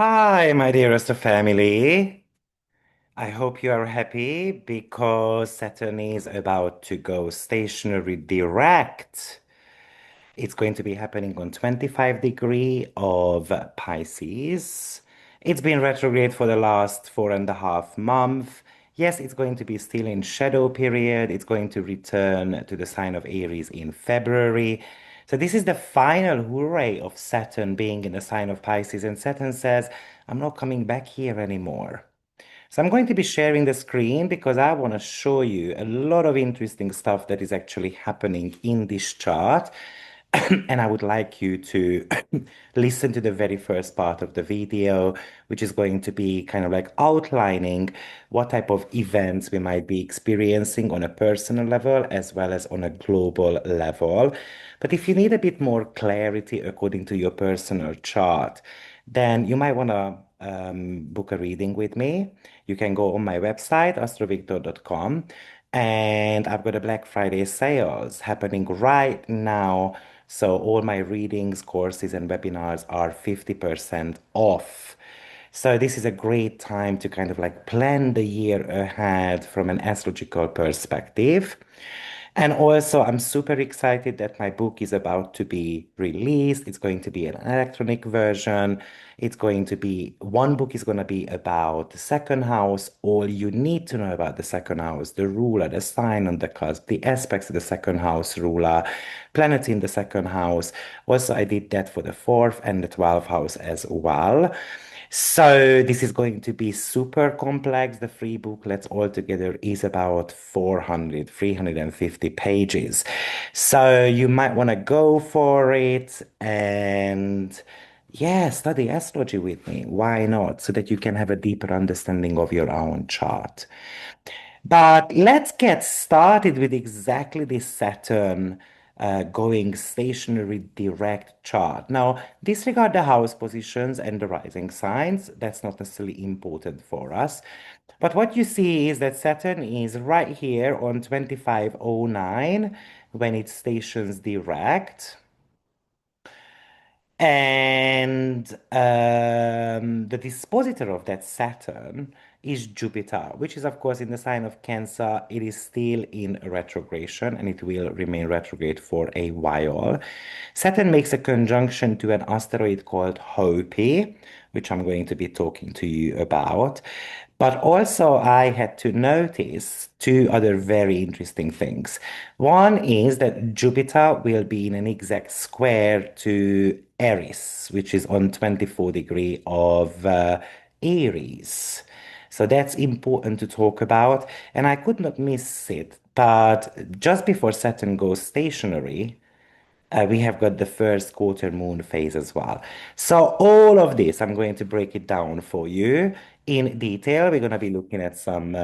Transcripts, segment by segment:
Hi, my dearest of family. I hope you are happy because Saturn is about to go stationary direct. It's going to be happening on 25 degree of Pisces. It's been retrograde for the last 4.5 months. Yes, it's going to be still in shadow period. It's going to return to the sign of Aries in February. So this is the final hooray of Saturn being in the sign of Pisces. And Saturn says, I'm not coming back here anymore. So I'm going to be sharing the screen because I want to show you a lot of interesting stuff that is actually happening in this chart. And I would like you to listen to the very first part of the video, which is going to be kind of like outlining what type of events we might be experiencing on a personal level as well as on a global level. But if you need a bit more clarity according to your personal chart, then you might want to book a reading with me. You can go on my website, AstroViktor.com, and I've got a Black Friday sales happening right now. So all my readings, courses, and webinars are 50% off. So this is a great time to kind of like plan the year ahead from an astrological perspective. And also, I'm super excited that my book is about to be released. It's going to be an electronic version. It's going to be one book is going to be about the second house, all you need to know about the second house, the ruler, the sign on the cusp, the aspects of the second house ruler, planets in the second house. Also, I did that for the fourth and the 12th house as well. So this is going to be super complex. The free booklets altogether is about 350 pages. So you might want to go for it and yeah, study astrology with me. Why not? So that you can have a deeper understanding of your own chart. But let's get started with exactly this Saturn going stationary direct chart. Now, disregard the house positions and the rising signs. That's not necessarily important for us. But what you see is that Saturn is right here on 2509 when it stations direct. And the dispositor of that Saturn is Jupiter, which is, of course, in the sign of Cancer. It is still in retrogression and it will remain retrograde for a while. Saturn makes a conjunction to an asteroid called Hopi, which I'm going to be talking to you about. But also, I had to notice two other very interesting things. One is that Jupiter will be in an exact square to Eris, which is on 24 degree of Aries. So that's important to talk about, and I could not miss it. But just before Saturn goes stationary, we have got the first quarter moon phase as well. So all of this, I'm going to break it down for you in detail. We're going to be looking at some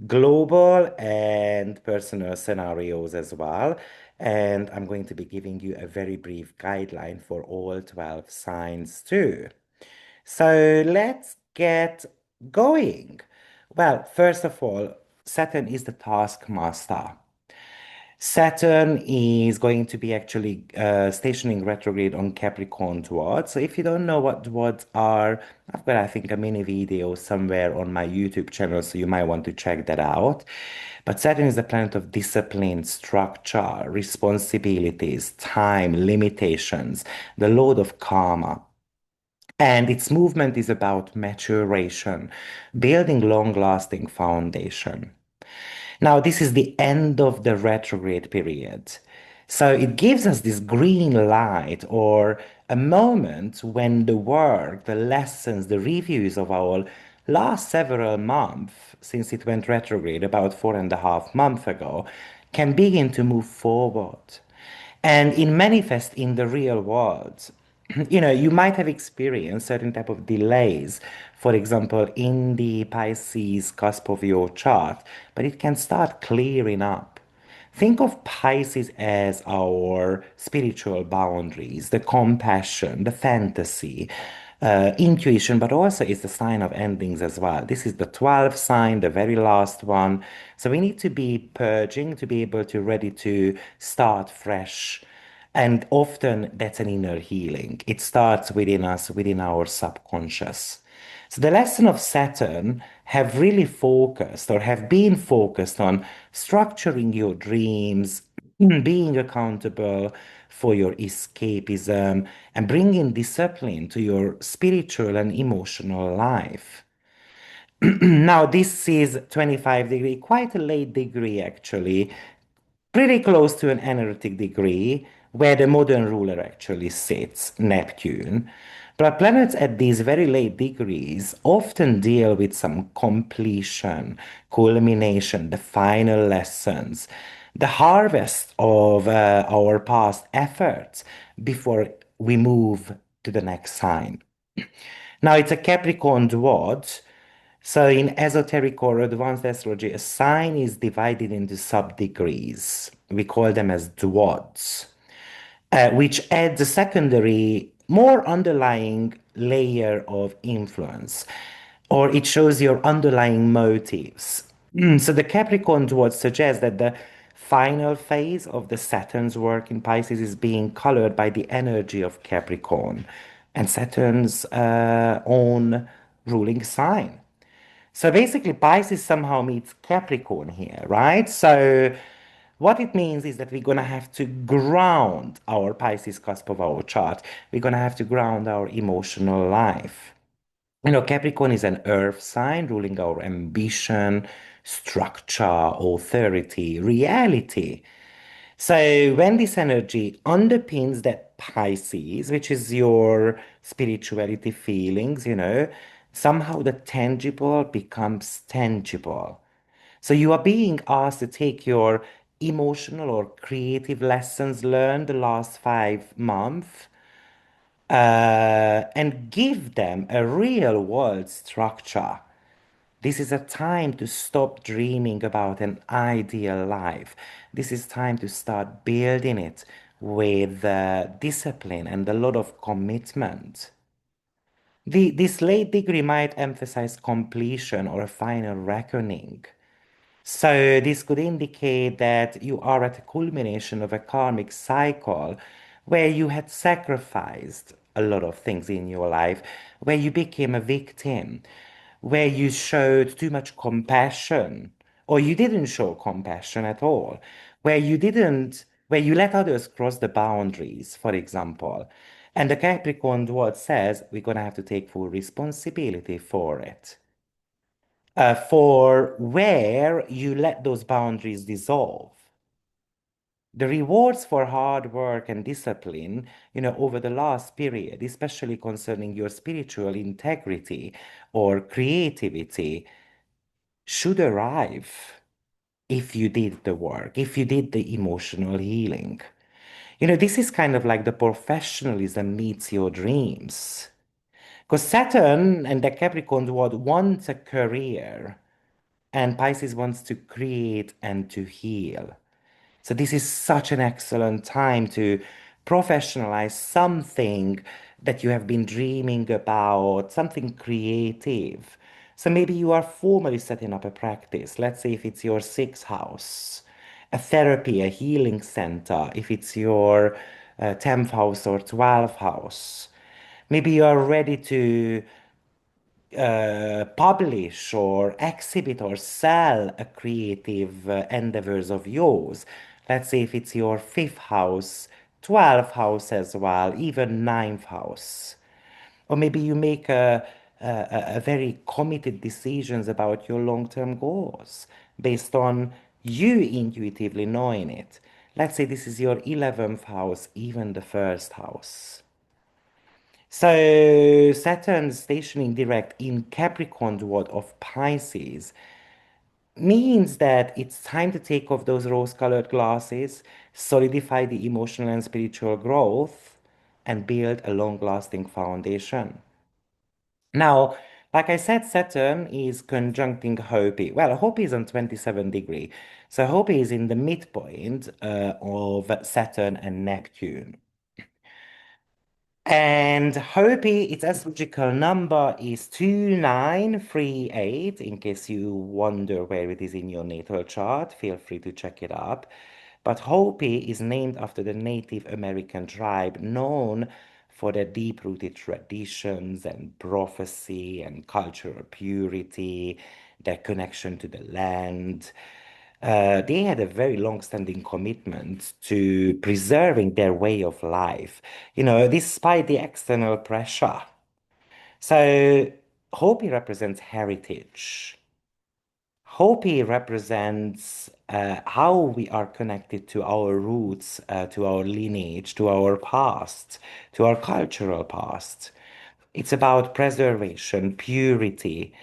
global and personal scenarios as well. And I'm going to be giving you a very brief guideline for all 12 signs too. So let's get going. Well, first of all, Saturn is the taskmaster. Saturn is going to be actually stationing retrograde on Capricorn dwarfs. So if you don't know what dwarfs are, I've got, I think, a mini video somewhere on my YouTube channel, so you might want to check that out. But Saturn is the planet of discipline, structure, responsibilities, time, limitations, the load of karma. And its movement is about maturation, building long-lasting foundation. Now, this is the end of the retrograde period. So it gives us this green light or a moment when the work, the lessons, the reviews of our last several months, since it went retrograde about 4.5 months ago, can begin to move forward and in manifest in the real world. You might have experienced certain type of delays, for example, in the Pisces cusp of your chart, but it can start clearing up. Think of Pisces as our spiritual boundaries, the compassion, the fantasy, intuition, but also is the sign of endings as well. This is the 12th sign, the very last one. So we need to be purging to be able to ready to start fresh And often that's an inner healing. It starts within us, within our subconscious. So the lesson of Saturn have really focused or have been focused on structuring your dreams, being accountable for your escapism, and bringing discipline to your spiritual and emotional life. Now, this is 25 degree, quite a late degree actually, pretty close to an energetic degree where the modern ruler actually sits, Neptune. But planets at these very late degrees often deal with some completion, culmination, the final lessons, the harvest of our past efforts before we move to the next sign. Now, it's a Capricorn dwad. So in esoteric or advanced astrology, a sign is divided into sub-degrees. We call them as dwads, which adds a secondary, more underlying layer of influence, or it shows your underlying motives. So the Capricorn dwad suggests that the final phase of the Saturn's work in Pisces is being colored by the energy of Capricorn and Saturn's own ruling sign. So basically, Pisces somehow meets Capricorn here, right? So what it means is that we're going to have to ground our Pisces cusp of our chart. We're going to have to ground our emotional life. You know, Capricorn is an earth sign ruling our ambition, structure, authority, reality. So when this energy underpins that Pisces, which is your spirituality feelings, somehow the tangible becomes tangible. So you are being asked to take your emotional or creative lessons learned the last 5 months and give them a real world structure. This is a time to stop dreaming about an ideal life. This is time to start building it with discipline and a lot of commitment. This late degree might emphasize completion or a final reckoning. So this could indicate that you are at a culmination of a karmic cycle where you had sacrificed a lot of things in your life, where you became a victim, where you showed too much compassion, or you didn't show compassion at all, where you let others cross the boundaries, for example. And the Capricorn word says we're going to have to take full responsibility for it for where you let those boundaries dissolve. The rewards for hard work and discipline, over the last period, especially concerning your spiritual integrity or creativity, should arrive if you did the work, if you did the emotional healing. This is kind of like the professionalism meets your dreams. Because Saturn and the Capricorn would want a career. And Pisces wants to create and to heal. So this is such an excellent time to professionalize something that you have been dreaming about, something creative. So maybe you are formally setting up a practice. Let's say if it's your sixth house, a therapy, a healing center, if it's your 10th house or 12th house. Maybe you are ready to publish or exhibit or sell a creative endeavors of yours. Let's say if it's your fifth house, 12th house as well, even ninth house. Or maybe you make a very committed decisions about your long-term goals based on you intuitively knowing it. Let's say this is your 11th house, even the first house. So Saturn stationing direct in Capricorn ward of Pisces means that it's time to take off those rose-colored glasses, solidify the emotional and spiritual growth, and build a long-lasting foundation. Now, like I said, Saturn is conjuncting Hopi. Well, Hopi is on 27 degree. So Hopi is in the midpoint of Saturn and Neptune. And Hopi, its astrological number is 2938. In case you wonder where it is in your natal chart, feel free to check it up. But Hopi is named after the Native American tribe known for their deep-rooted traditions and prophecy and cultural purity, their connection to the land. They had a very long-standing commitment to preserving their way of life, despite the external pressure. So Hopi represents heritage. Hopi represents how we are connected to our roots, to our lineage, to our past, to our cultural past. It's about preservation, purity,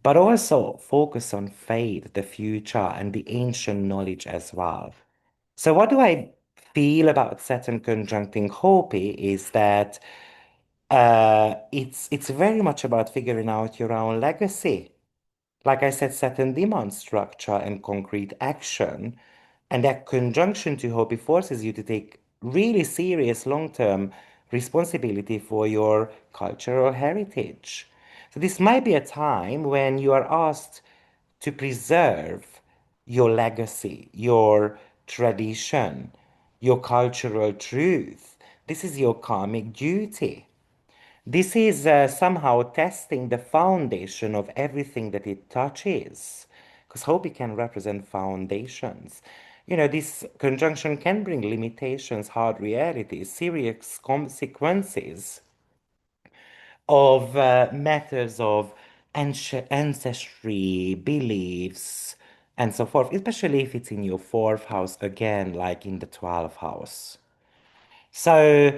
but also focus on faith, the future, and the ancient knowledge as well. So, what do I feel about Saturn conjuncting Hopi is that it's very much about figuring out your own legacy. Like I said, Saturn demands structure and concrete action, and that conjunction to Hopi forces you to take really serious long-term responsibility for your cultural heritage. So this might be a time when you are asked to preserve your legacy, your tradition, your cultural truth. This is your karmic duty. This is somehow testing the foundation of everything that it touches, because Hobie can represent foundations. This conjunction can bring limitations, hard realities, serious consequences of matters of ancestry, beliefs, and so forth, especially if it's in your fourth house, again, like in the 12th house. So,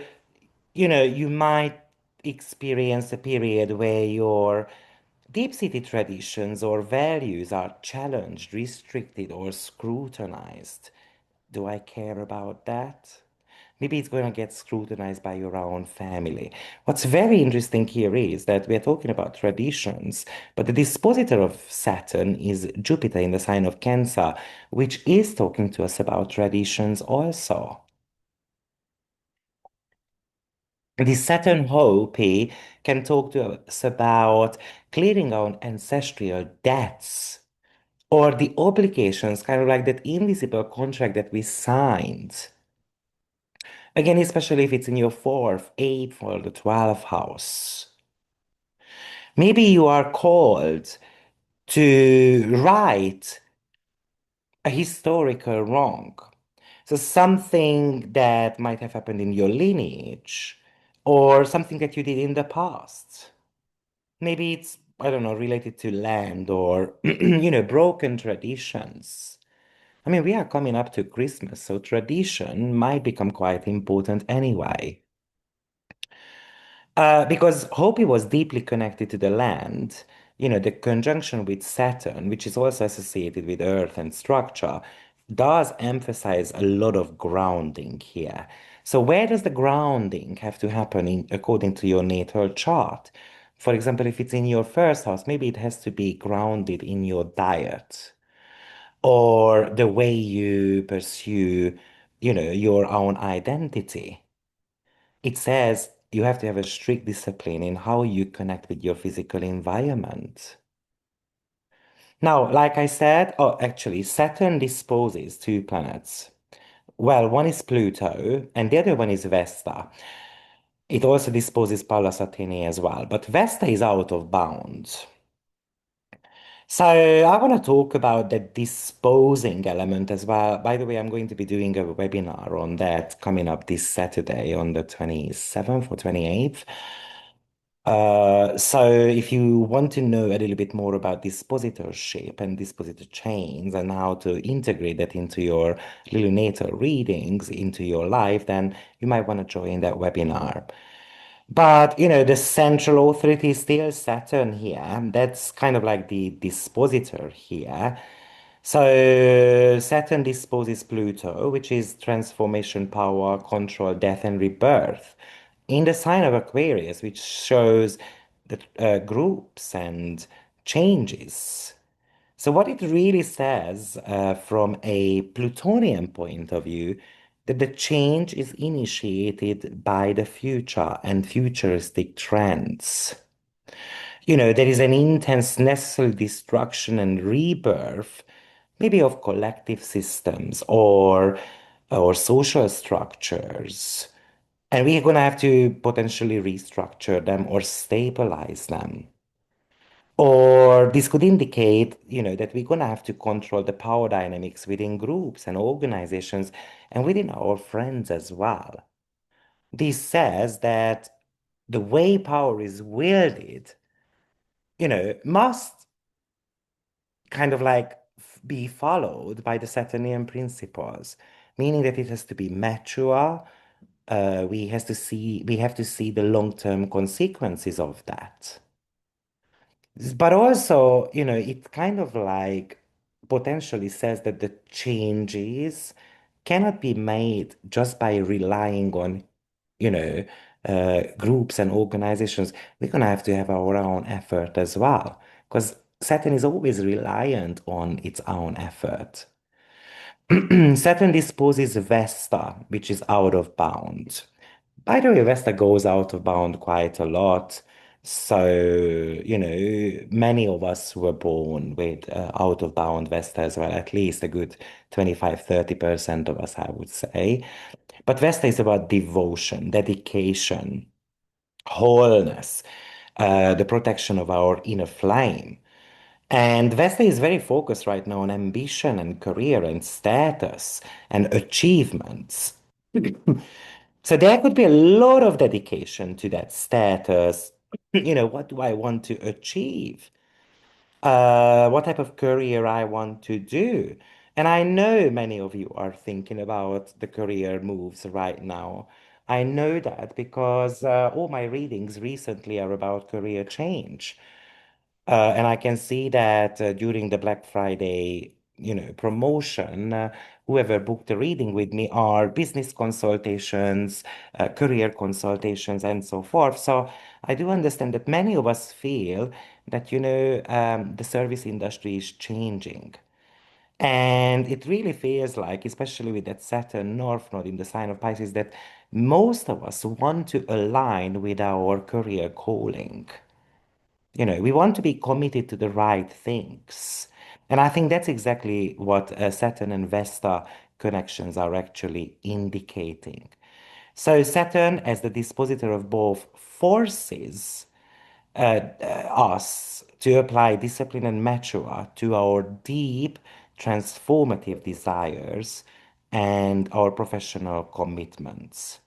you might experience a period where your deep-seated traditions or values are challenged, restricted, or scrutinized. Do I care about that? Maybe it's going to get scrutinized by your own family. What's very interesting here is that we're talking about traditions, but the dispositor of Saturn is Jupiter in the sign of Cancer, which is talking to us about traditions also. The Saturn Hopi can talk to us about clearing out ancestral debts or the obligations, kind of like that invisible contract that we signed. Again, especially if it's in your fourth, eighth, or the 12th house. Maybe you are called to right a historical wrong. So something that might have happened in your lineage or something that you did in the past. Maybe it's, I don't know, related to land or, broken traditions. I mean, we are coming up to Christmas, so tradition might become quite important anyway. Because Hopi was deeply connected to the land, the conjunction with Saturn, which is also associated with Earth and structure, does emphasize a lot of grounding here. So where does the grounding have to happen according to your natal chart? For example, if it's in your first house, maybe it has to be grounded in your diet or the way you pursue, your own identity. It says you have to have a strict discipline in how you connect with your physical environment. Now, like I said, oh, actually, Saturn disposes two planets. Well, one is Pluto and the other one is Vesta. It also disposes Pallas Athene as well, but Vesta is out of bounds. So I want to talk about the disposing element as well. By the way, I'm going to be doing a webinar on that coming up this Saturday on the 27th or 28th. So if you want to know a little bit more about dispositorship and dispositor chains and how to integrate that into your little natal readings into your life, then you might want to join that webinar. But the central authority is still Saturn here. That's kind of like the dispositor here. So Saturn disposes Pluto, which is transformation, power, control, death, and rebirth, in the sign of Aquarius, which shows the groups and changes. So what it really says from a Plutonian point of view, that the change is initiated by the future and futuristic trends. There is an intense necessary destruction and rebirth, maybe of collective systems or or social structures. And we're going to have to potentially restructure them or stabilize them. Or this could indicate, that we're going to have to control the power dynamics within groups and organizations and within our friends as well. This says that the way power is wielded, must kind of like be followed by the Saturnian principles, meaning that it has to be mature. We have to see the long-term consequences of that. But also, it kind of like potentially says that the changes cannot be made just by relying on, you know, groups and organizations. We're gonna have to have our own effort as well, because Saturn is always reliant on its own effort. Saturn disposes Vesta, which is out of bound. By the way, Vesta goes out of bound quite a lot. So, many of us were born with out of bound Vesta as well, at least a good 25-30% of us, I would say. But Vesta is about devotion, dedication, wholeness, the protection of our inner flame. And Vesta is very focused right now on ambition and career and status and achievements. So there could be a lot of dedication to that status. What do I want to achieve? What type of career I want to do? And I know many of you are thinking about the career moves right now. I know that because all my readings recently are about career change. And I can see that during the Black Friday, promotion, whoever booked a reading with me are business consultations, career consultations, and so forth. So I do understand that many of us feel that, the service industry is changing. And it really feels like, especially with that Saturn North Node in the sign of Pisces, that most of us want to align with our career calling. We want to be committed to the right things. And I think that's exactly what Saturn and Vesta connections are actually indicating. So Saturn, as the dispositor of both forces, us to apply discipline and mature to our deep transformative desires and our professional commitments.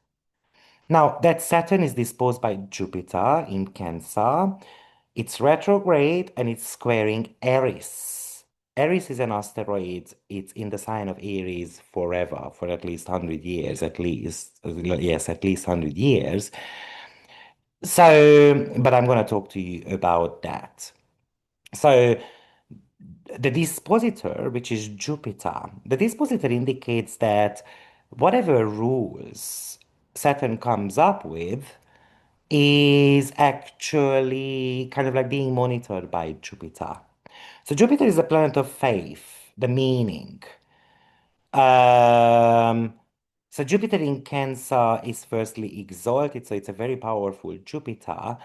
Now, that Saturn is disposed by Jupiter in Cancer. It's retrograde and it's squaring Eris. Eris is an asteroid. It's in the sign of Aries forever, for at least 100 years, at least. Yes, at least 100 years. So, but I'm going to talk to you about that. So, the dispositor, which is Jupiter, the dispositor indicates that whatever rules Saturn comes up with is actually kind of like being monitored by Jupiter. So Jupiter is the planet of faith, the meaning. Um, so Jupiter in Cancer is firstly exalted, so it's a very powerful Jupiter.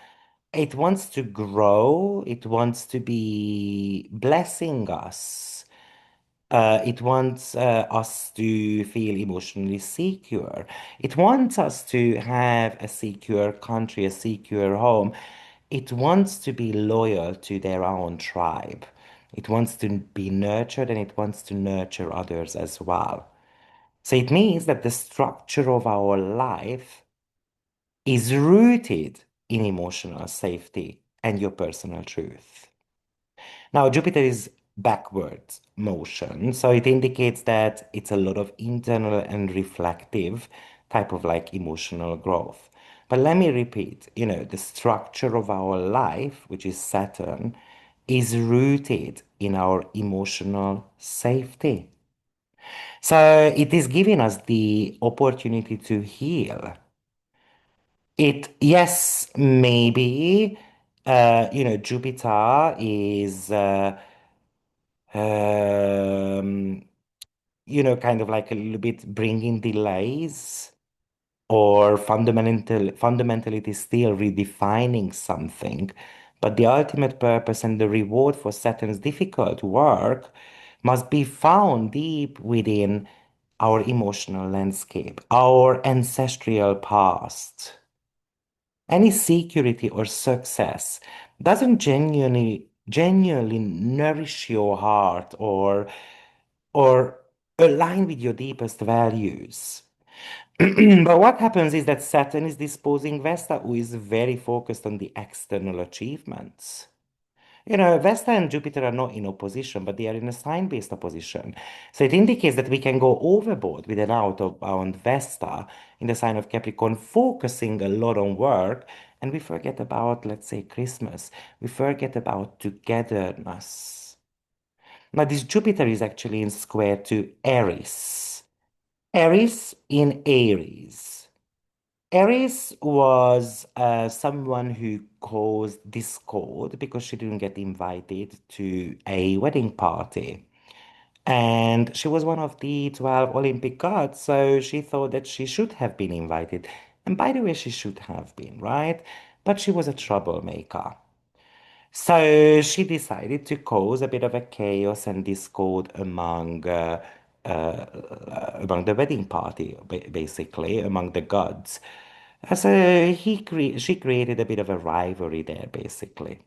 It wants to grow, it wants to be blessing us. It wants us to feel emotionally secure. It wants us to have a secure country, a secure home. It wants to be loyal to their own tribe. It wants to be nurtured and it wants to nurture others as well. So it means that the structure of our life is rooted in emotional safety and your personal truth. Now, Jupiter is backwards motion, so it indicates that it's a lot of internal and reflective type of like emotional growth. But let me repeat, the structure of our life, which is Saturn, is rooted in our emotional safety. So it is giving us the opportunity to heal. Yes, maybe, Jupiter is um, kind of like a little bit bringing delays or fundamentally it is still redefining something. But the ultimate purpose and the reward for Saturn's difficult work must be found deep within our emotional landscape, our ancestral past, any security or success doesn't genuinely nourish your heart or align with your deepest values. But what happens is that Saturn is disposing Vesta, who is very focused on the external achievements. Vesta and Jupiter are not in opposition, but they are in a sign-based opposition. So it indicates that we can go overboard with an outbound Vesta in the sign of Capricorn, focusing a lot on work, and we forget about, let's say, Christmas. We forget about togetherness. Now, this Jupiter is actually in square to Aries. Aries in Aries. Aries was someone who caused discord because she didn't get invited to a wedding party. And she was one of the 12 Olympic gods, so she thought that she should have been invited. And by the way, she should have been, right? But she was a troublemaker. So she decided to cause a bit of a chaos and discord among the wedding party, basically, among the gods. So she created a bit of a rivalry there, basically.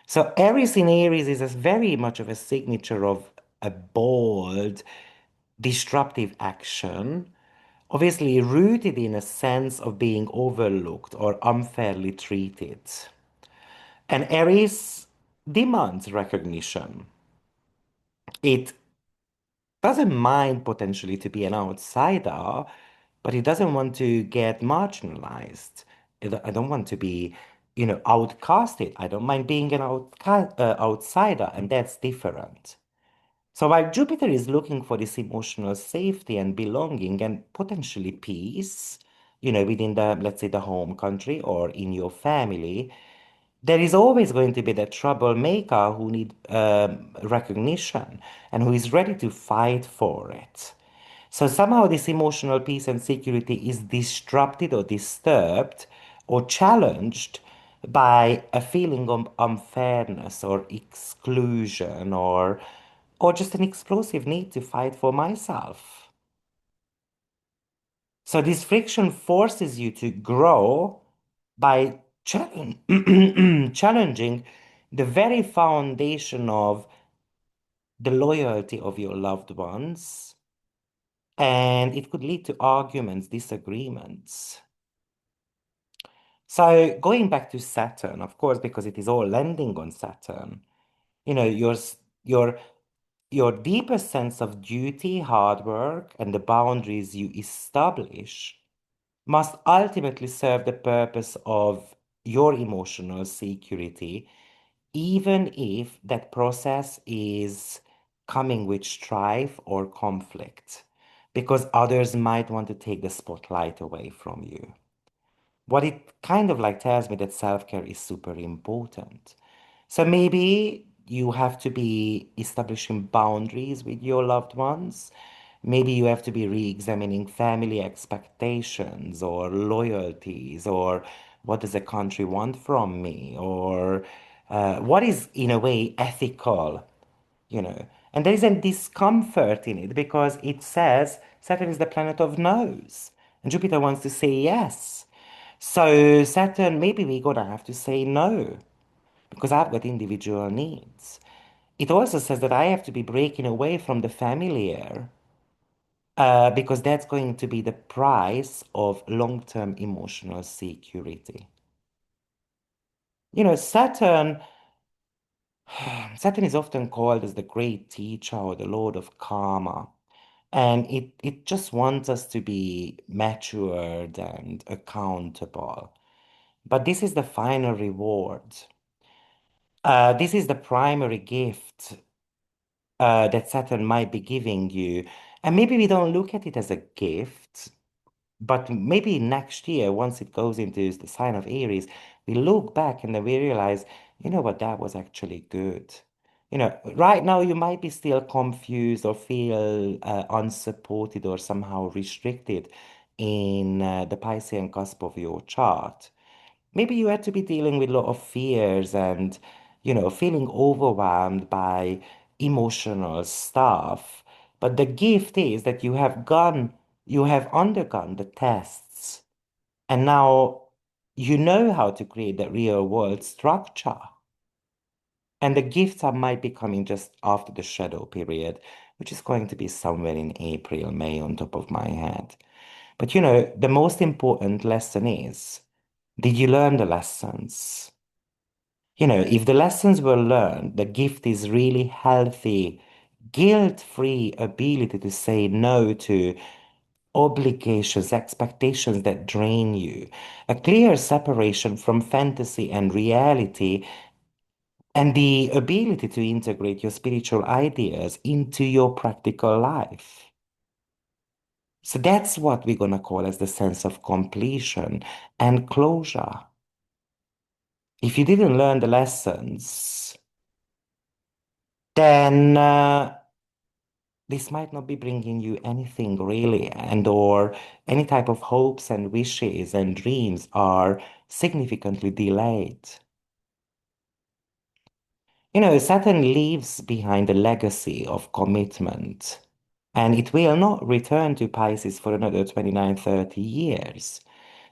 So Aries in Aries is a very much of a signature of a bold, disruptive action, obviously rooted in a sense of being overlooked or unfairly treated. And Aries demands recognition. It doesn't mind potentially to be an outsider, but it doesn't want to get marginalized. I don't want to be, outcasted. I don't mind being an outsider, and that's different. So while Jupiter is looking for this emotional safety and belonging and potentially peace, within the, let's say, the home country or in your family, there is always going to be that troublemaker who need recognition and who is ready to fight for it. So somehow this emotional peace and security is disrupted or disturbed or challenged by a feeling of unfairness or exclusion or just an explosive need to fight for myself. So this friction forces you to grow by challenging the very foundation of the loyalty of your loved ones. And it could lead to arguments, disagreements. So going back to Saturn, of course, because it is all landing on Saturn, your your deepest sense of duty, hard work, and the boundaries you establish must ultimately serve the purpose of your emotional security, even if that process is coming with strife or conflict, because others might want to take the spotlight away from you. What it kind of like tells me that self-care is super important. So maybe you have to be establishing boundaries with your loved ones. Maybe you have to be re-examining family expectations or loyalties or what does the country want from me or what is in a way ethical, you know. And there is a discomfort in it because it says Saturn is the planet of no's and Jupiter wants to say yes. So Saturn, maybe we're gonna have to say no because I've got individual needs. It also says that I have to be breaking away from the familiar because that's going to be the price of long-term emotional security. Saturn, Saturn is often called as the great teacher or the Lord of Karma. And it just wants us to be matured and accountable. But this is the final reward. This is the primary gift that Saturn might be giving you. And maybe we don't look at it as a gift, but maybe next year, once it goes into the sign of Aries, we look back and then we realize, you know what, that was actually good. Right now you might be still confused or feel unsupported or somehow restricted in the Piscean cusp of your chart. Maybe you had to be dealing with a lot of fears and, feeling overwhelmed by emotional stuff. But the gift is that you have undergone the tests, and now you know how to create the real world structure. And the gifts are might be coming just after the shadow period, which is going to be somewhere in April, May on top of my head. But the most important lesson is, did you learn the lessons? If the lessons were learned, the gift is really healthy, guilt-free ability to say no to obligations, expectations that drain you, a clear separation from fantasy and reality, and the ability to integrate your spiritual ideas into your practical life. So that's what we're going to call as the sense of completion and closure. If you didn't learn the lessons, then this might not be bringing you anything really, and or any type of hopes and wishes and dreams are significantly delayed. Saturn leaves behind a legacy of commitment, and it will not return to Pisces for another 29, 30 years.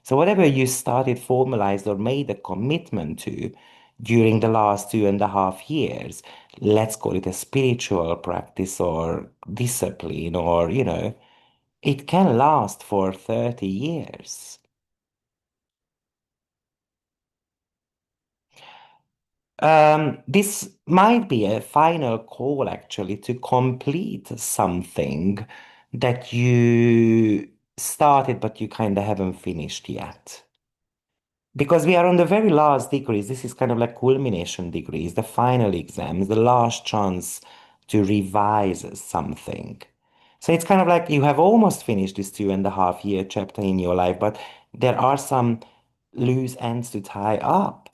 So whatever you started, formalized, or made a commitment to during the last 2.5 years, let's call it a spiritual practice or discipline, or, it can last for 30 years. This might be a final call actually to complete something that you started but you kind of haven't finished yet. Because we are on the very last degrees, this is kind of like culmination degrees, the final exams, the last chance to revise something. So it's kind of like you have almost finished this 2.5 year chapter in your life, but there are some loose ends to tie up,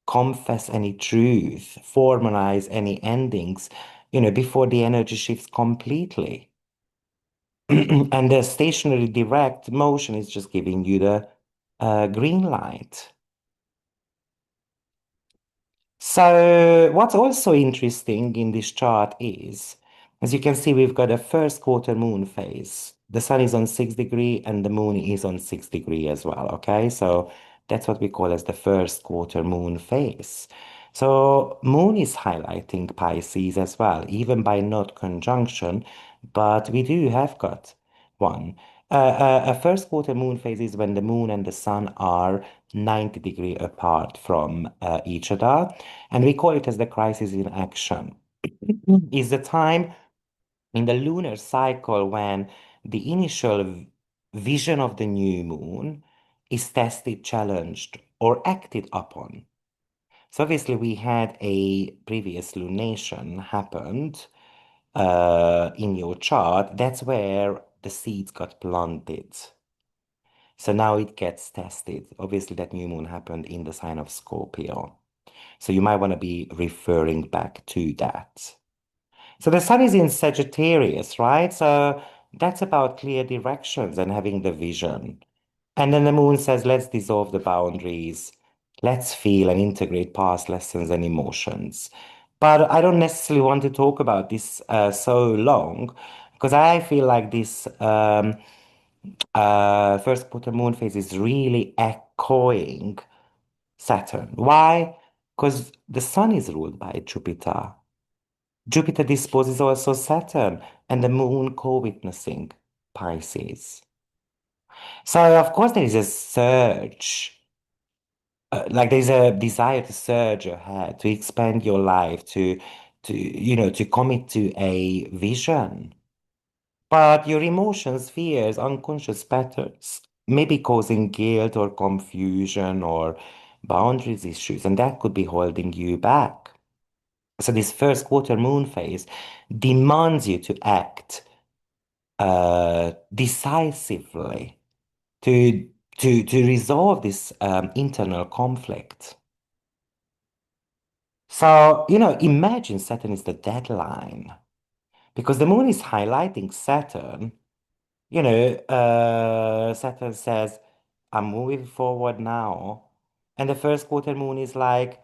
confess any truth, formalize any endings, before the energy shifts completely. And the stationary direct motion is just giving you the green light. So what's also interesting in this chart is, as you can see, we've got a first quarter moon phase. The sun is on 6 degree and the moon is on 6 degree as well. Okay, so that's what we call as the first quarter moon phase. So moon is highlighting Pisces as well, even by not conjunction, but we do have got one. A first quarter moon phase is when the moon and the sun are 90 degree apart from each other, and we call it as the crisis in action. Is the time in the lunar cycle when the initial vision of the new moon is tested, challenged, or acted upon. So obviously we had a previous lunation happened in your chart. That's where the seeds got planted. So now it gets tested. Obviously, that new moon happened in the sign of Scorpio. So you might want to be referring back to that. So the sun is in Sagittarius, right? So that's about clear directions and having the vision. And then the moon says, let's dissolve the boundaries. Let's feel and integrate past lessons and emotions. But I don't necessarily want to talk about this so long because I feel like this first quarter moon phase is really echoing Saturn. Why? Because the sun is ruled by Jupiter. Jupiter disposes also Saturn, and the moon co-witnessing Pisces. So of course there is a surge, like there's a desire to surge ahead, to expand your life, to commit to a vision. But your emotions, fears, unconscious patterns may be causing guilt or confusion or boundaries issues, and that could be holding you back. So this first quarter moon phase demands you to act decisively to to resolve this internal conflict. So, imagine Saturn is the deadline because the moon is highlighting Saturn. Saturn says, I'm moving forward now. And the first quarter moon is like,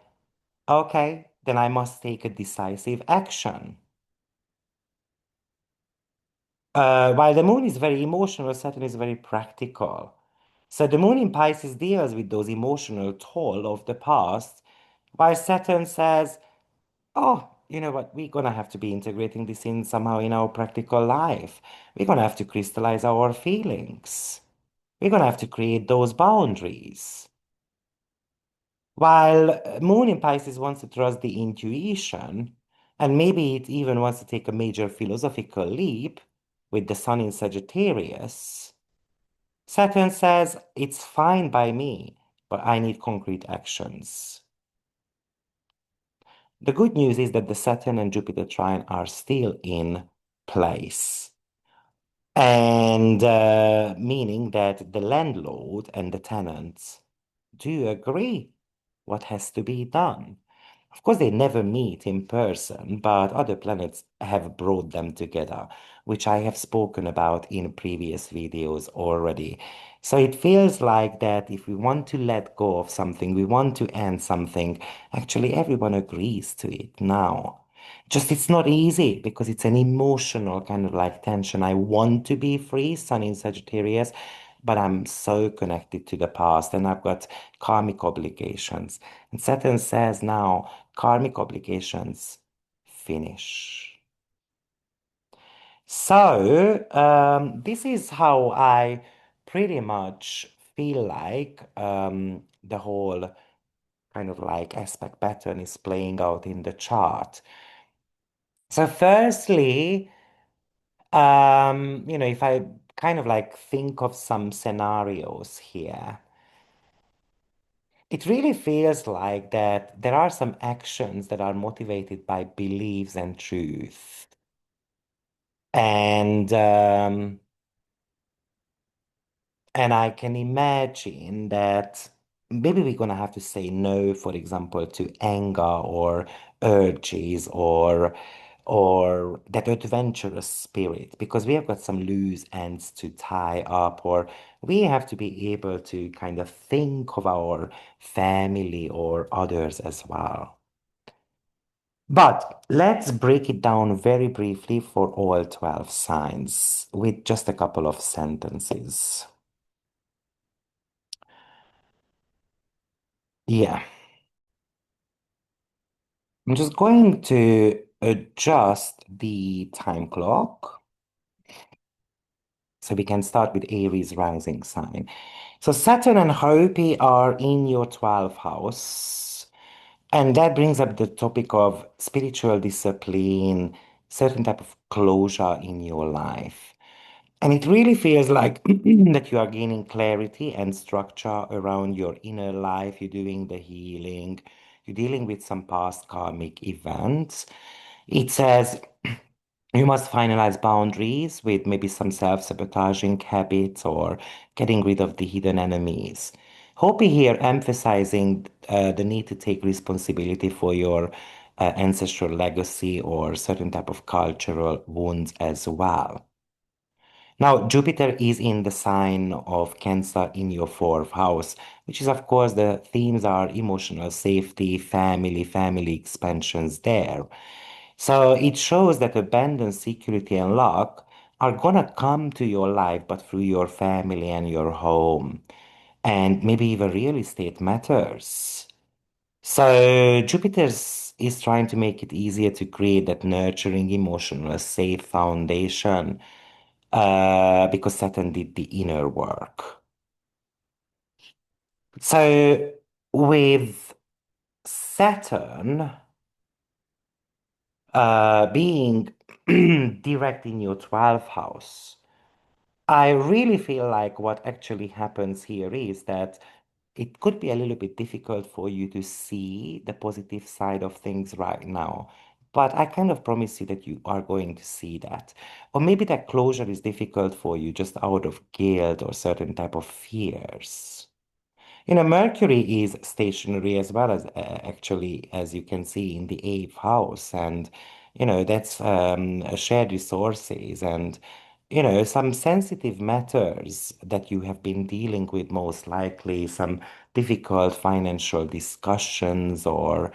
okay, then I must take a decisive action. While the moon is very emotional, Saturn is very practical. So the moon in Pisces deals with those emotional toll of the past, while Saturn says, oh, you know what, we're gonna have to be integrating this in somehow in our practical life. We're gonna have to crystallize our feelings. We're gonna have to create those boundaries. While Moon in Pisces wants to trust the intuition, and maybe it even wants to take a major philosophical leap with the Sun in Sagittarius, Saturn says it's fine by me, but I need concrete actions. The good news is that the Saturn and Jupiter trine are still in place. And meaning that the landlord and the tenants do agree what has to be done. Of course, they never meet in person, but other planets have brought them together, which I have spoken about in previous videos already. So it feels like that if we want to let go of something, we want to end something, actually everyone agrees to it now. Just it's not easy because it's an emotional kind of like tension. I want to be free, Sun in Sagittarius, but I'm so connected to the past and I've got karmic obligations. And Saturn says now, karmic obligations finish. So, this is how I pretty much feel like the whole kind of like aspect pattern is playing out in the chart. So, firstly, if I kind of like think of some scenarios here, it really feels like that there are some actions that are motivated by beliefs and truth. And and I can imagine that maybe we're gonna have to say no, for example, to anger or urges or that adventurous spirit, because we have got some loose ends to tie up, or we have to be able to kind of think of our family or others as well. But let's break it down very briefly for all 12 signs with just a couple of sentences. Yeah, I'm just going to adjust the time clock so we can start with Aries rising sign. So Saturn and Hope are in your 12th house. And that brings up the topic of spiritual discipline, certain type of closure in your life. And it really feels like that you are gaining clarity and structure around your inner life. You're doing the healing. You're dealing with some past karmic events. It says you must finalize boundaries with maybe some self-sabotaging habits or getting rid of the hidden enemies. Hopi here emphasizing the need to take responsibility for your ancestral legacy or certain type of cultural wounds as well. Now, Jupiter is in the sign of Cancer in your fourth house, which is, of course, the themes are emotional safety, family expansions there. So it shows that abundance, security, and luck are gonna come to your life, but through your family and your home. And maybe even real estate matters. So is trying to make it easier to create that nurturing, emotional, safe foundation because Saturn did the inner work. So with Saturn being direct in your 12th house, I really feel like what actually happens here is that it could be a little bit difficult for you to see the positive side of things right now. But I kind of promise you that you are going to see that. Or maybe that closure is difficult for you just out of guilt or certain type of fears. Mercury is stationary as well as actually, as you can see in the eighth house, and that's shared resources and some sensitive matters that you have been dealing with, most likely some difficult financial discussions or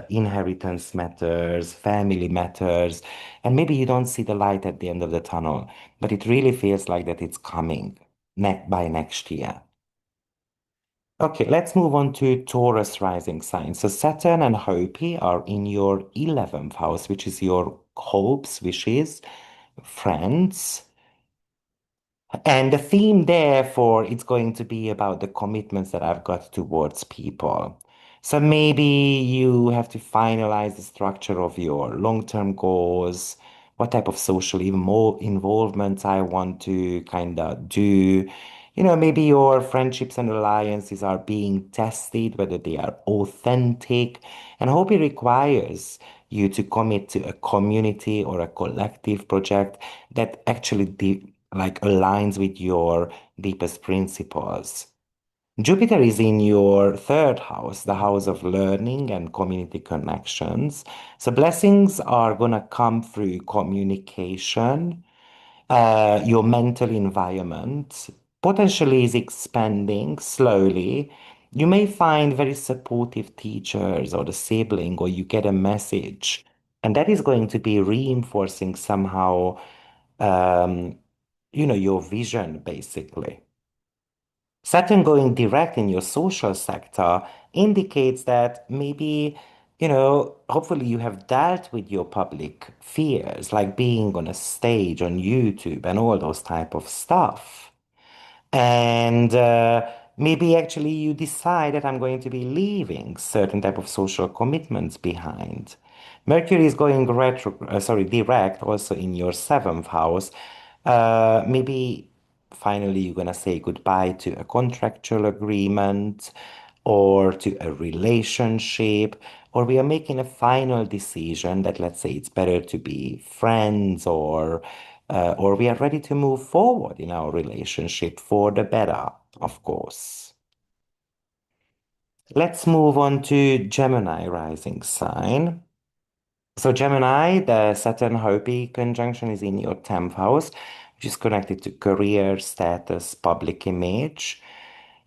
inheritance matters, family matters, and maybe you don't see the light at the end of the tunnel, but it really feels like that it's coming by next year. Okay, let's move on to Taurus rising sign. So Saturn and Hopi are in your 11th house, which is your hopes, wishes, friends. And the theme, therefore, it's going to be about the commitments that I've got towards people. So maybe you have to finalize the structure of your long-term goals, what type of social involvement I want to kind of do. Maybe your friendships and alliances are being tested, whether they are authentic. And I hope it requires you to commit to a community or a collective project that actually like aligns with your deepest principles. Jupiter is in your third house, the house of learning and community connections. So blessings are gonna come through communication. Your mental environment potentially is expanding slowly. You may find very supportive teachers or the sibling, or you get a message, and that is going to be reinforcing somehow um, your vision basically. Saturn going direct in your social sector indicates that maybe, hopefully you have dealt with your public fears, like being on a stage on YouTube and all those type of stuff. And maybe actually you decide that I'm going to be leaving certain type of social commitments behind. Mercury is going direct also in your seventh house. Maybe finally you're gonna say goodbye to a contractual agreement or to a relationship, or we are making a final decision that let's say it's better to be friends or we are ready to move forward in our relationship for the better, of course. Let's move on to Gemini rising sign. So Gemini, the Saturn Hopi conjunction is in your 10th house, which is connected to career, status, public image.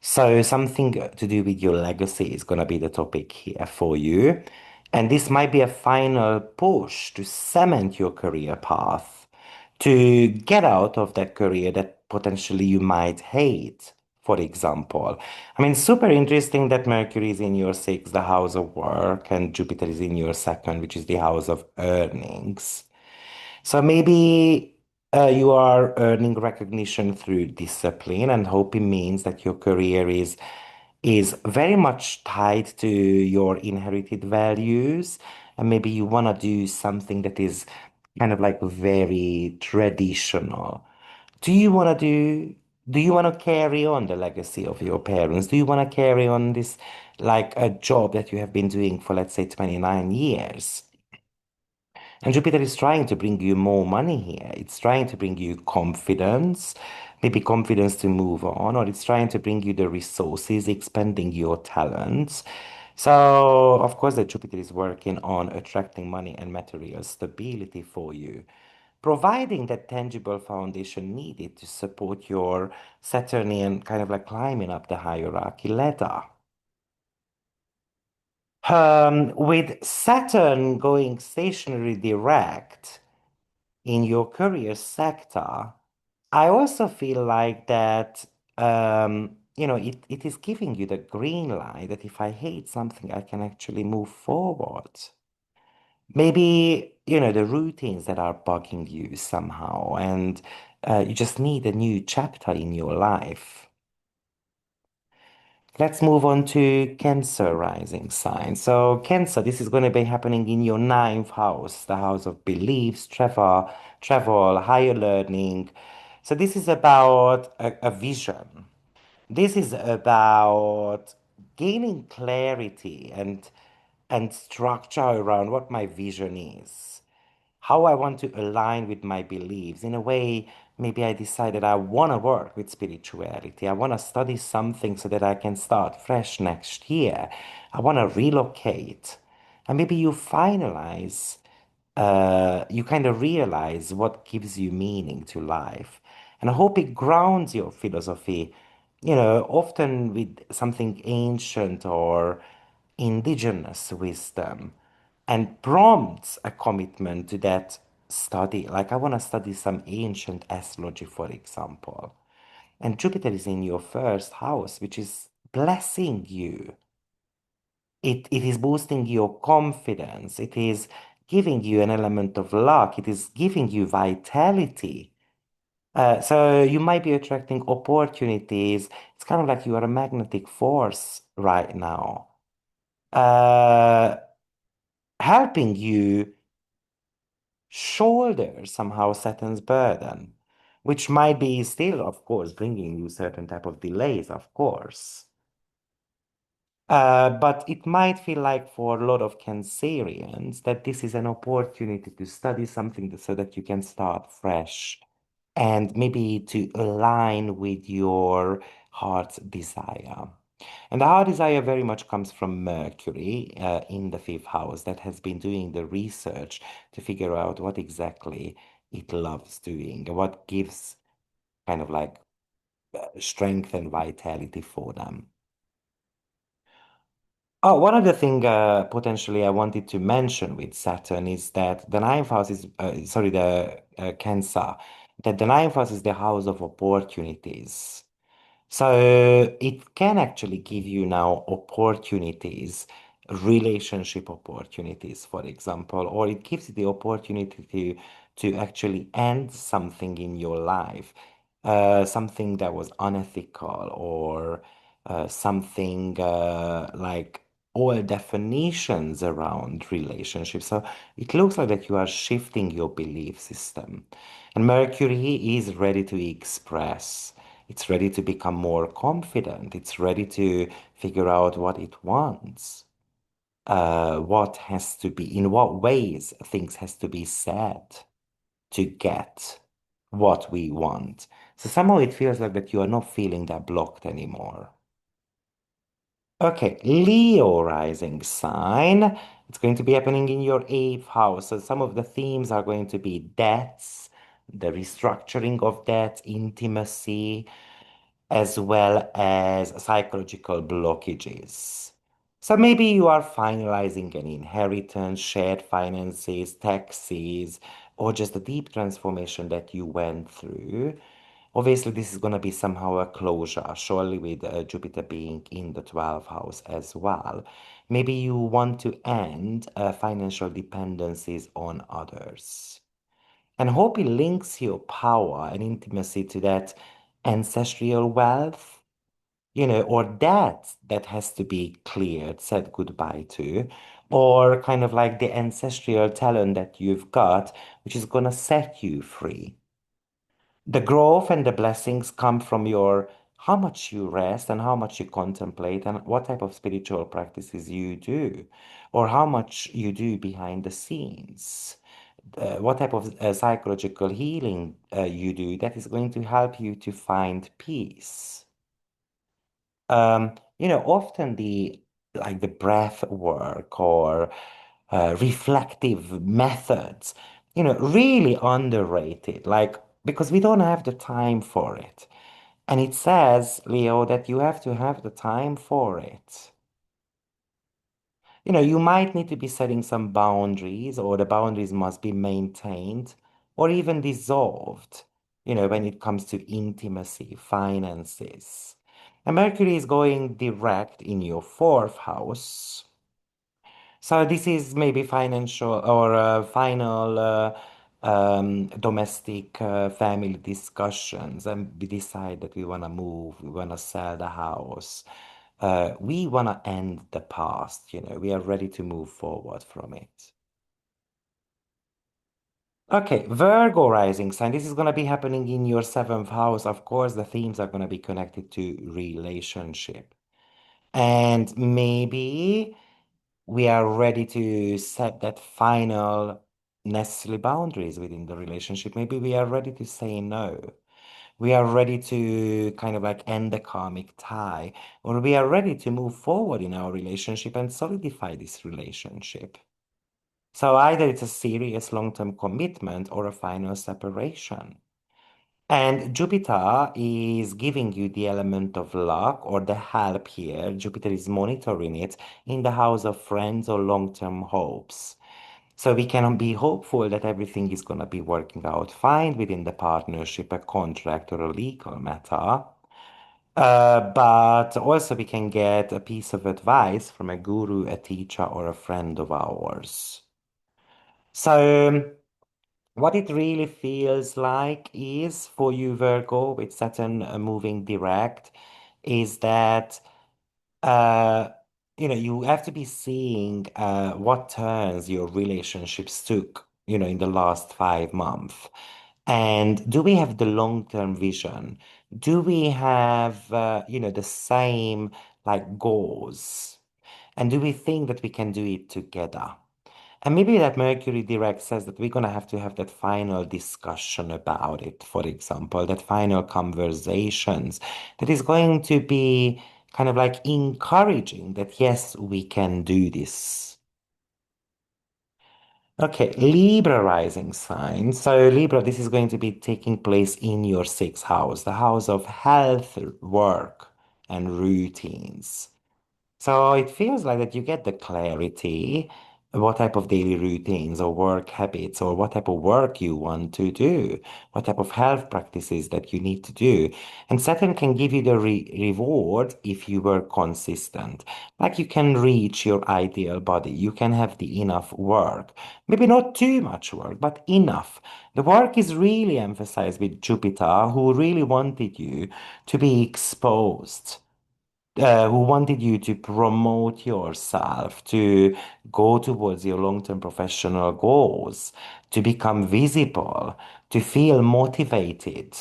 So something to do with your legacy is going to be the topic here for you. And this might be a final push to cement your career path, to get out of that career that potentially you might hate, for example. I mean, super interesting that Mercury is in your sixth, the house of work, and Jupiter is in your second, which is the house of earnings. So maybe you are earning recognition through discipline, and hoping means that your career is very much tied to your inherited values, and maybe you want to do something that is kind of like very traditional. Do you want to do you want to carry on the legacy of your parents? Do you want to carry on this like a job that you have been doing for, let's say, 29 years? And Jupiter is trying to bring you more money here. It's trying to bring you confidence, maybe confidence to move on, or it's trying to bring you the resources, expanding your talents. So, of course, that Jupiter is working on attracting money and material stability for you, providing that tangible foundation needed to support your Saturnian kind of like climbing up the hierarchy ladder. With Saturn going stationary direct in your career sector, I also feel like that, it is giving you the green light that if I hate something, I can actually move forward. Maybe, the routines that are bugging you somehow, and you just need a new chapter in your life. Let's move on to Cancer rising sign. So, Cancer, this is going to be happening in your ninth house, the house of beliefs, travel, higher learning. So, this is about a vision. This is about gaining clarity and structure around what my vision is, how I want to align with my beliefs. In a way, maybe I decided I want to work with spirituality. I want to study something so that I can start fresh next year. I want to relocate. And maybe you kind of realize what gives you meaning to life. And I hope it grounds your philosophy, often with something ancient or indigenous wisdom and prompts a commitment to that study. Like I want to study some ancient astrology, for example. And Jupiter is in your first house, which is blessing you. It is boosting your confidence. It is giving you an element of luck. It is giving you vitality. So you might be attracting opportunities. It's kind of like you are a magnetic force right now, uh, helping you shoulder somehow Saturn's burden, which might be still, of course, bringing you certain type of delays, of course. But it might feel like for a lot of Cancerians that this is an opportunity to study something so that you can start fresh and maybe to align with your heart's desire. And the heart desire very much comes from Mercury in the fifth house that has been doing the research to figure out what exactly it loves doing, what gives kind of like strength and vitality for them. Oh, one other thing potentially I wanted to mention with Saturn is that the ninth house is, sorry, the Cancer, that the ninth house is the house of opportunities. So it can actually give you now opportunities, relationship opportunities, for example, or it gives you the opportunity to actually end something in your life, something that was unethical or something like all definitions around relationships. So it looks like that you are shifting your belief system. And Mercury is ready to express. It's ready to become more confident. It's ready to figure out what it wants, what has to be, in what ways things has to be said to get what we want. So somehow it feels like that you are not feeling that blocked anymore. Okay, Leo rising sign. It's going to be happening in your eighth house. So some of the themes are going to be debts, the restructuring of debts, intimacy, as well as psychological blockages. So maybe you are finalizing an inheritance, shared finances, taxes, or just a deep transformation that you went through. Obviously, this is going to be somehow a closure, surely with Jupiter being in the 12th house as well. Maybe you want to end financial dependencies on others. And hope it links your power and intimacy to that ancestral wealth, or that has to be cleared, said goodbye to, or kind of like the ancestral talent that you've got, which is gonna set you free. The growth and the blessings come from your how much you rest and how much you contemplate and what type of spiritual practices you do, or how much you do behind the scenes. What type of psychological healing you do that is going to help you to find peace. Often the breath work or reflective methods, really underrated, like because we don't have the time for it. And it says, Leo, that you have to have the time for it. You might need to be setting some boundaries, or the boundaries must be maintained or even dissolved, when it comes to intimacy, finances. And Mercury is going direct in your fourth house. So this is maybe financial or final domestic family discussions, and we decide that we want to move, we want to sell the house. We want to end the past, we are ready to move forward from it. Okay, Virgo rising sign. This is going to be happening in your seventh house. Of course, the themes are going to be connected to relationship. And maybe we are ready to set that final necessary boundaries within the relationship. Maybe we are ready to say no. We are ready to kind of like end the karmic tie, or we are ready to move forward in our relationship and solidify this relationship. So either it's a serious long-term commitment or a final separation. And Jupiter is giving you the element of luck or the help here. Jupiter is monitoring it in the house of friends or long-term hopes. So we can be hopeful that everything is going to be working out fine within the partnership, a contract, or a legal matter. But also we can get a piece of advice from a guru, a teacher, or a friend of ours. So what it really feels like is for you, Virgo, with Saturn moving direct, is that uh, you have to be seeing what turns your relationships took, in the last 5 months. And do we have the long-term vision? Do we have, the same like goals? And do we think that we can do it together? And maybe that Mercury direct says that we're going to have that final discussion about it, for example, that final conversations that is going to be kind of like encouraging that, yes, we can do this. Okay, Libra rising sign. So, Libra, this is going to be taking place in your sixth house, the house of health, work, and routines. So it feels like that you get the clarity, what type of daily routines or work habits or what type of work you want to do, what type of health practices that you need to do. And Saturn can give you the reward if you were consistent. Like you can reach your ideal body, you can have the enough work. Maybe not too much work, but enough. The work is really emphasized with Jupiter, who really wanted you to be exposed, who wanted you to promote yourself, to go towards your long-term professional goals, to become visible, to feel motivated.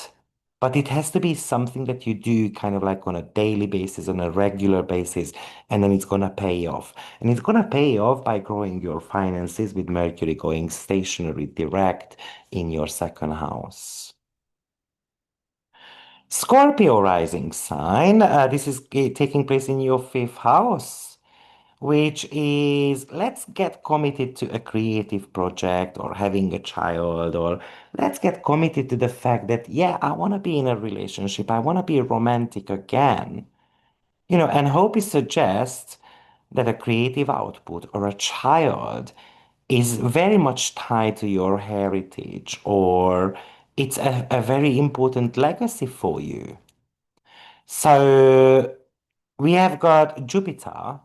But it has to be something that you do kind of like on a daily basis, on a regular basis, and then it's gonna pay off. And it's gonna pay off by growing your finances with Mercury going stationary direct in your second house. Scorpio rising sign. This is taking place in your fifth house, which is let's get committed to a creative project or having a child, or let's get committed to the fact that, yeah, I want to be in a relationship. I want to be romantic again. And Hopi suggests that a creative output or a child is very much tied to your heritage, or it's a very important legacy for you. So we have got Jupiter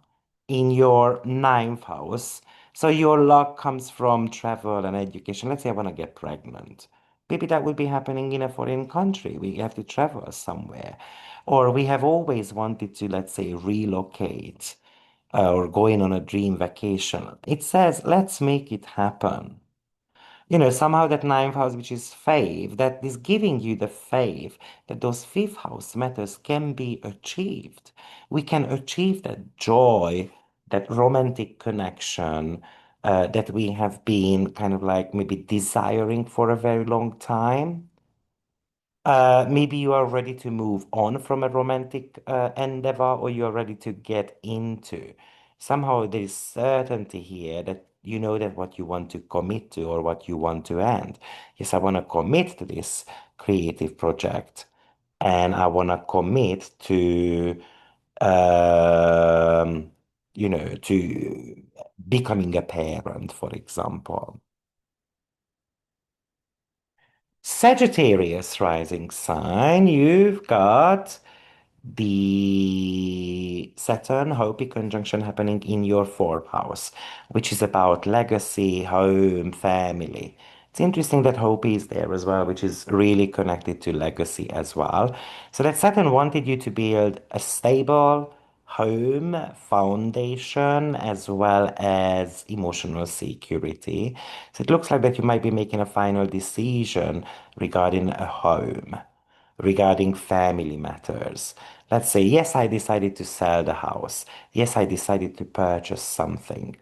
in your ninth house. So your luck comes from travel and education. Let's say I want to get pregnant. Maybe that would be happening in a foreign country. We have to travel somewhere. Or we have always wanted to, let's say, relocate or going on a dream vacation. It says, let's make it happen. Somehow that ninth house, which is faith, that is giving you the faith that those fifth house matters can be achieved. We can achieve that joy, that romantic connection that we have been kind of like maybe desiring for a very long time. Maybe you are ready to move on from a romantic endeavor, or you are ready to get into. Somehow there is certainty here that you know that what you want to commit to or what you want to end. Yes, I want to commit to this creative project, and I want to commit to, um, to becoming a parent, for example. Sagittarius rising sign, you've got the Saturn Hopi conjunction happening in your fourth house, which is about legacy, home, family. It's interesting that Hopi is there as well, which is really connected to legacy as well. So that Saturn wanted you to build a stable home foundation as well as emotional security. So it looks like that you might be making a final decision regarding a home, regarding family matters. Let's say, yes, I decided to sell the house. Yes, I decided to purchase something.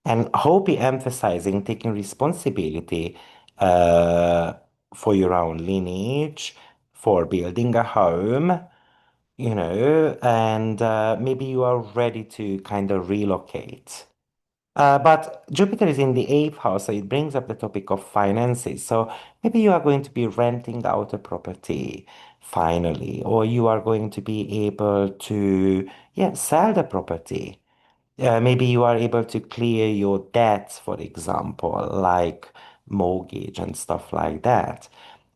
And Hopi emphasizing taking responsibility uh, for your own lineage, for building a home, and maybe you are ready to kind of relocate. But Jupiter is in the eighth house, so it brings up the topic of finances. So maybe you are going to be renting out a property finally, or you are going to be able to, yeah, sell the property. Maybe you are able to clear your debts, for example, like mortgage and stuff like that.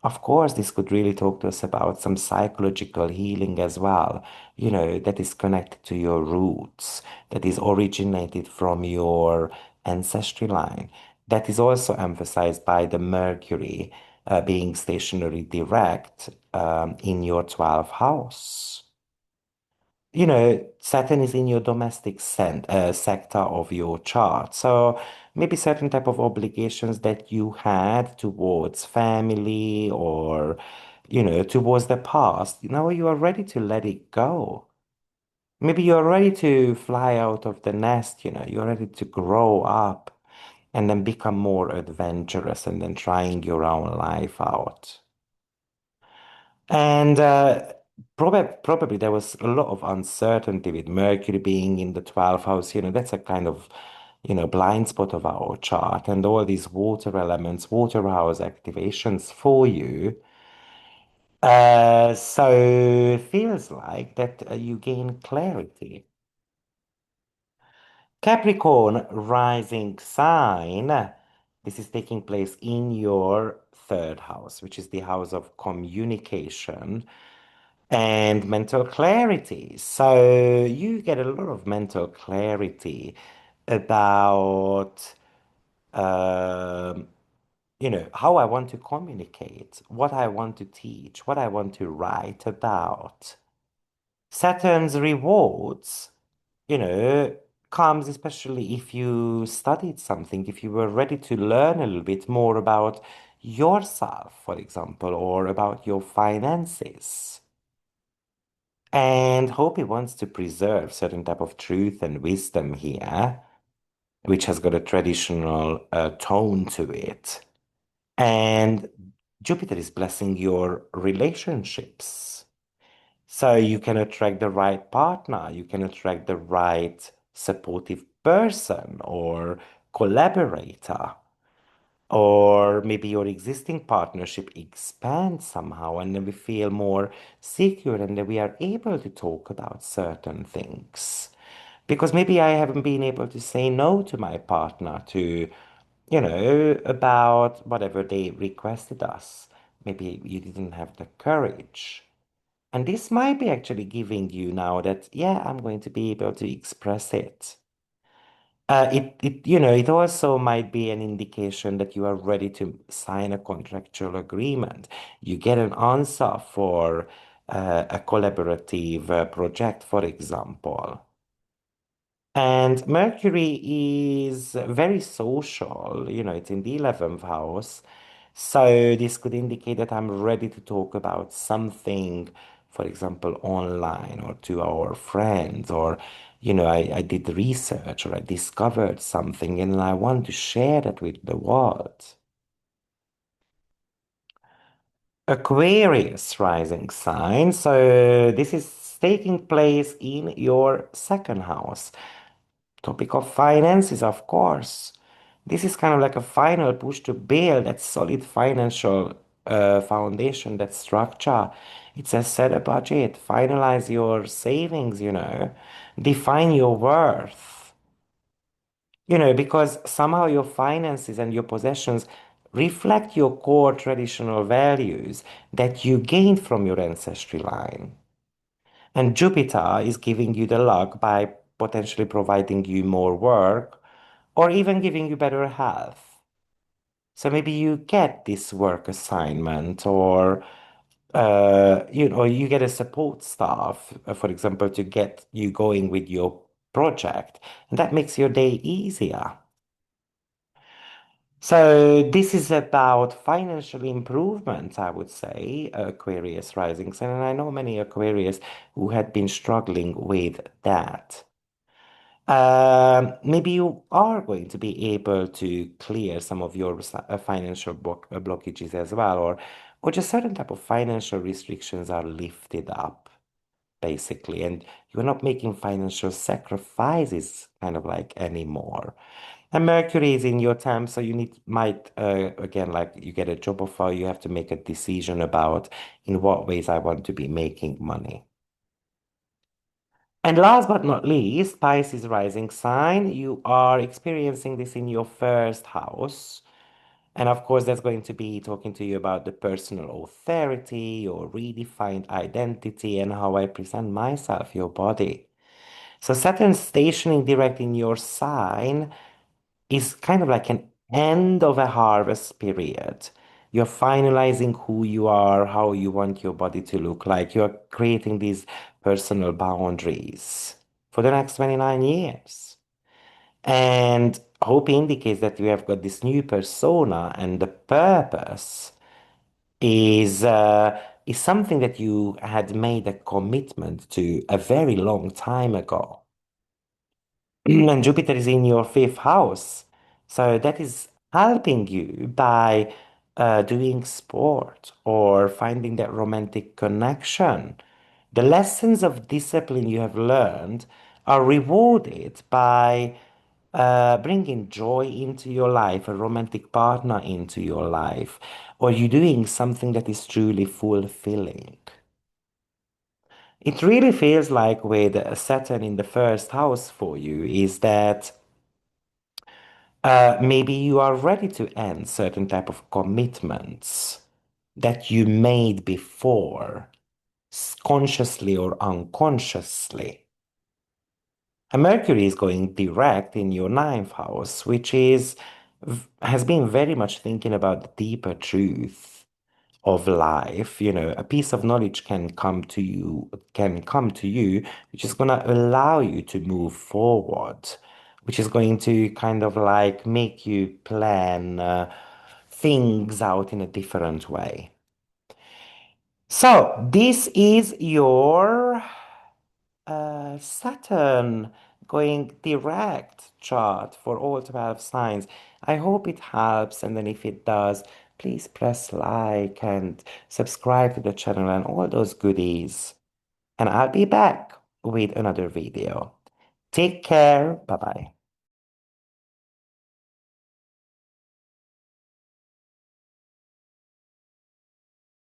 Of course, this could really talk to us about some psychological healing as well, that is connected to your roots, that is originated from your ancestry line. That is also emphasized by the Mercury being stationary direct in your 12th house. Saturn is in your domestic sector of your chart. So maybe certain type of obligations that you had towards family or, towards the past, you are ready to let it go. Maybe you're ready to fly out of the nest, you're ready to grow up and then become more adventurous and then trying your own life out. And probably there was a lot of uncertainty with Mercury being in the 12th house. That's a kind of, blind spot of our chart. And all these water elements, water house activations for you. So it feels like that you gain clarity. Capricorn rising sign. This is taking place in your third house, which is the house of communication and mental clarity. So you get a lot of mental clarity about, um, how I want to communicate, what I want to teach, what I want to write about. Saturn's rewards, you know, comes especially if you studied something, if you were ready to learn a little bit more about yourself, for example, or about your finances. And Hopi wants to preserve certain type of truth and wisdom here, which has got a traditional tone to it. And Jupiter is blessing your relationships. So you can attract the right partner, you can attract the right supportive person or collaborator. Or maybe your existing partnership expands somehow, and then we feel more secure and then we are able to talk about certain things. Because maybe I haven't been able to say no to my partner to, about whatever they requested us. Maybe you didn't have the courage. And this might be actually giving you now that, yeah, I'm going to be able to express it. It also might be an indication that you are ready to sign a contractual agreement. You get an answer for a collaborative project, for example. And Mercury is very social, it's in the 11th house. So this could indicate that I'm ready to talk about something, for example, online or to our friends, or, I did research or I discovered something and I want to share that with the world. Aquarius rising sign. So this is taking place in your second house. Topic of finances, of course. This is kind of like a final push to build that solid financial foundation, that structure. It says set a budget, finalize your savings, define your worth, because somehow your finances and your possessions reflect your core traditional values that you gained from your ancestry line. And Jupiter is giving you the luck by potentially providing you more work or even giving you better health. So maybe you get this work assignment or you get a support staff, for example, to get you going with your project, and that makes your day easier. So this is about financial improvement, I would say, Aquarius rising sun, and I know many Aquarius who had been struggling with that. Maybe you are going to be able to clear some of your financial blockages as well, or just certain type of financial restrictions are lifted up. basically, and you're not making financial sacrifices kind of like anymore. And Mercury is in your time, so you might again, like you get a job offer, you have to make a decision about in what ways I want to be making money. And last but not least, Pisces rising sign, you are experiencing this in your first house. And of course, that's going to be talking to you about the personal authority, your redefined identity, and how I present myself, your body. So Saturn stationing direct in your sign is kind of like an end of a harvest period. You're finalizing who you are, how you want your body to look like. You're creating these personal boundaries for the next 29 years. And hope indicates that you have got this new persona, and the purpose is something that you had made a commitment to a very long time ago. And Jupiter is in your fifth house. So that is helping you by doing sport or finding that romantic connection. The lessons of discipline you have learned are rewarded by bringing joy into your life, a romantic partner into your life, or you doing something that is truly fulfilling. It really feels like with Saturn in the first house for you is that maybe you are ready to end certain type of commitments that you made before, consciously or unconsciously. And Mercury is going direct in your ninth house, which has been very much thinking about the deeper truth of life. You know, a piece of knowledge can come to you, which is going to allow you to move forward, which is going to kind of like make you plan things out in a different way. So this is your Saturn going direct chart for all 12 signs. I hope it helps, and then if it does, please press like and subscribe to the channel and all those goodies. And I'll be back with another video. Take care. Bye bye.